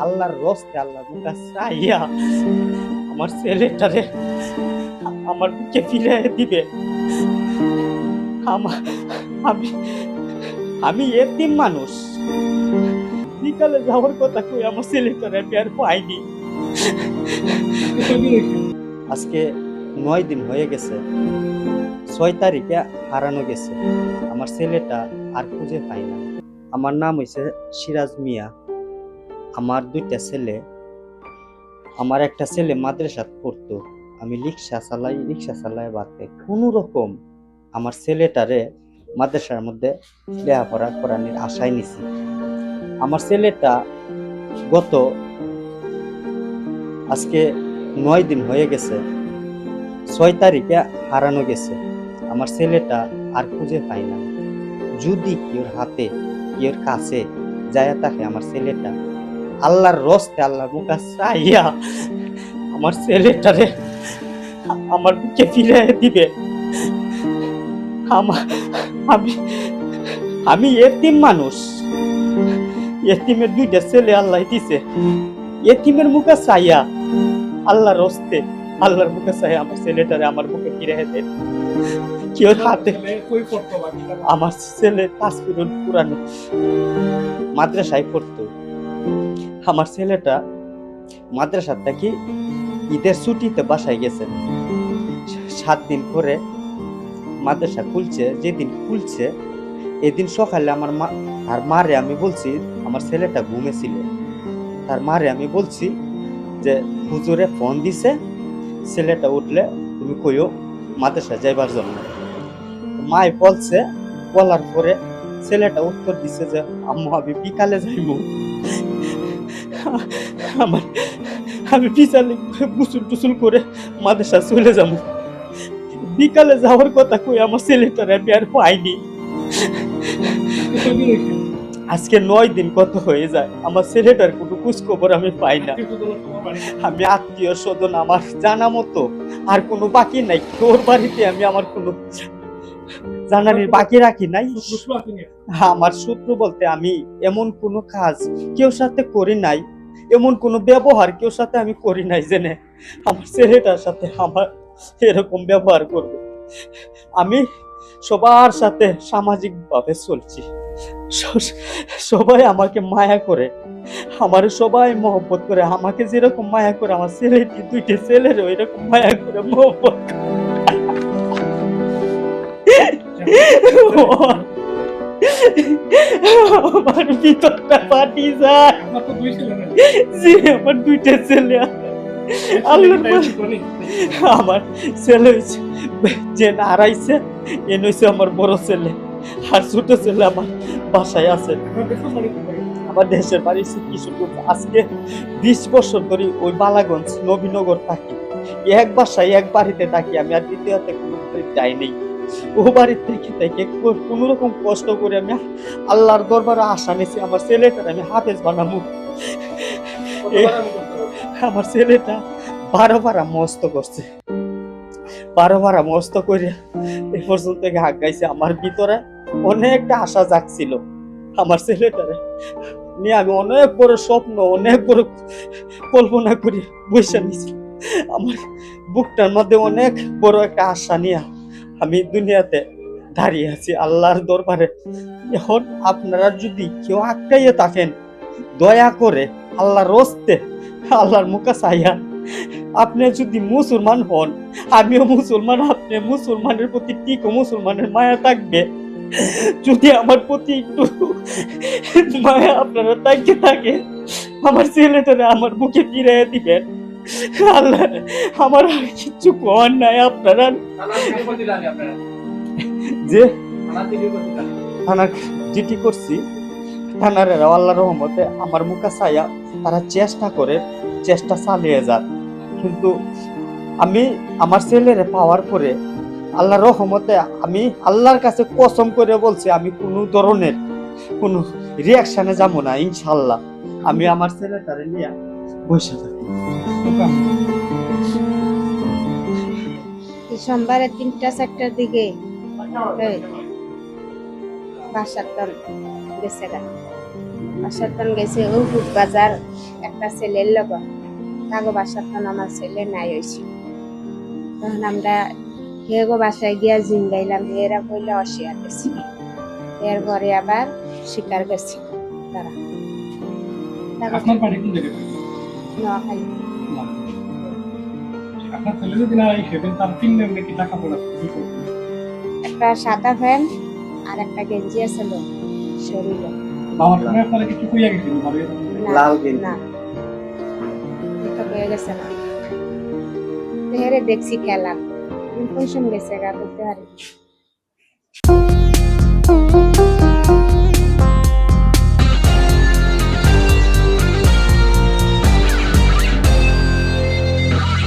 আল্লাহর রস্তে আল্লাহর মুখে চাইয়া আমার ছেলেটারে আমার বুকে ফিরে দিবে। আমি আমি এতিম মানুষ, বিকালে যাওয়ার কথা কই আমার ছেলেটারে আমি আর পাইনি। আজকে 9 দিন হয়ে গেছে, 6 তারিখে হারানো গেছে। আমার ছেলেটা আর খুঁজে পাই না। আমার নাম হইছে সিরাজ মিয়া। আমার 2টা ছেলে, আমার একটা ছেলে মাদ্রাসাত পড়তো, আমি রিক্সা চালাই বাদে কোনো রকম আমার ছেলেটারে মাদ্রাসার মধ্যে লেখাপড়া করানোর আশায় নিছি। আমার ছেলেটা গত আজকে 9 দিন হয়ে গেছে, 6 তারিখে হারানো গেছে। আমার ছেলেটা আর খুঁজে পাই না। যদি কেউর হাতে কেউর কাছে যায় থাকে আমার ছেলেটা, আল্লাহর রস্তে আল্লাহর মুখে চাইয়া আমার ছেলেটারে আমার বুকে ফিরে দিবে। আমি আমি এতিম মানুষ, এতিমের 2টা ছেলে আল্লাহ দিছে। এতিমের মুখে চাইয়া আল্লাহর রস্তে আল্লাহর মুখে চাইয়া আমার ছেলেটারে আমার বুকে ফিরে দেন। কেউ হাতে আমার ছেলে তাসবিরুল কুরআন মাদ্রাসায় পড়তো। আমার ছেলেটা মাদ্রাসা থেকে ঈদের ছুটিতে বাসায় গেছে। 7 দিন পরে মাদ্রাসা খুলছে। যেদিন খুলছে এদিন সকালে আমার আর মারে আমি বলছি, আমার ছেলেটা ঘুমেছিল, তার মারে আমি বলছি যে হুজুরে ফোন দিছে, ছেলেটা উঠলে তুমি কইও মাদ্রাসা যাইবার জন্য। মাই বলছে, বলার পরে ছেলেটা উত্তর দিছে যে আম্মু আমি বিকালে যাইব। আমি বিকালে গোসল টুসুল করে মাদ্রাসা চলে যাবো। বিকালে যাওয়ার কথা কই আমার ছেলেটার আমি আর পাইনি। আজকে 9 দিন কত হয়ে যায়, আমার ছেলেটার কোনো খোঁজ খবর আমি পাই না। আমি আত্মীয় স্বজন আমার জানা মতো আর কোনো বাকি নাই। তোর বাড়িতে আমি আমার কোনো জানানির বাকি রাখি নাই। আমার শত্রু বলতে আমি এমন কোনো কাজ কেউ সাথে করি নাই, এমন কোনো ব্যবহার কেউ সাথে আমি করি নাই জেনে আমার ছেলেটার সাথে আমার এরকম ব্যবহার করবে। আমি সবার সাথে সামাজিক ভাবে চলছি, সবাই আমাকে মায়া করে, আমার সবাই মহব্বত করে, আমাকে যেরকম মায়া করে আমার ছেলেটি 2টা ছেলের ওইরকম মায়া করে মহব্বত আমার ভিতরটা ফাটি যায়। জি আমার 2টা ছেলে, আমার ছেলে যে হারাইছে এ নইছে আমার বড় ছেলে, আর ছোট ছেলে আমার বাসায় আছে। আমার দেশের বাড়ি কিশোরগঞ্জ। আজকে 20 বছর ধরে ওই বালাগঞ্জ নবীনগর থাকি, এক বাসায় এক বাড়িতে থাকি। আমি আর দ্বিতীয়তে কোনো যাই নেই। ও বাড়ির থেকে কোনো রকম কষ্ট করে আমি আল্লাহর দরবারে আশা নিয়েছি আমার ছেলেটার আমি হাফেজ বানাবো। আমার ছেলেটা 12 পারা মস্ত করছে, 12 পারা মস্ত করে এ পর্যন্ত হাত গাইছে। আমার ভিতরে অনেকটা আশা জাগছিল আমার ছেলেটারে নিয়ে। আমি অনেক বড় স্বপ্ন, অনেক বড় কল্পনা করে বসে নিয়েছি। আমার বুকটার মধ্যে অনেক বড় একটা আশা নিয়ে আমি দুনিয়াতে দাঁড়িয়ে আছি আল্লাহর দরবারে। এখন আপনারা যদি কেউ আটকাইয়ে থাকেন, দয়া করে আল্লাহর রস্তে আল্লাহর মুখে চাইয়া, আপনি যদি মুসলমান হন, আমিও মুসলমান, আপনি মুসলমানের প্রতি টিকো, মুসলমানের মায়া থাকবে। যদি আমার প্রতি একটু মায়া আপনারা থাকে, আমার ছেলেটারে আমার বুকে ফিরিয়ে দিবেন। আল্লাহ আমার আর কিছু কর নাই। আপনারা যে থানা জিটি করছি, থানার আল্লাহর রহমতে আমার মুখে চাইয়া তারা চেষ্টা চালিয়ে যাক। কিন্তু আমি আমার ছেলেরে পাওয়ার পরে আল্লাহর রহমতে আমি আল্লাহর কাছে কসম করে বলছি, আমি কোনো ধরনের কোনো রিয়াকশনে যাবো না ইনশাল্লাহ। আমি আমার ছেলেটারে নিয়ে বসে থাকি। সোমবারে 3টা-4টার দিকে বাসাতন গেছে ও বাজার একটা একটা ছেলের লগন তাগো বাসার তখন আমার ছেলে নাই হয়েছিল তখন আমরা হেগো বাসায় গিয়া জিঙ্গাইলাম এরা কইলে অস্বীকার গেছি এরপরে আবার স্বীকার গেছি তারা তাগো আপনার বাড়ি কোন জায়গায়? নোয়াখালী না। আপনার ছেলে যদি না এই সেদিন তার তিন নেমনে কি টাকা পড়া কি করবে? একটা সাদা প্যান্ট আর একটা গেঞ্জি আছিল শরীরে বাবার সঙ্গে আপনারা কিছু কইয়া গেছিল বাড়ির না, লাল গেঞ্জি। না এটা হয়ে গেছে না হেরে দেখছি খেলা কোন সময় গেছে গা করতে পারি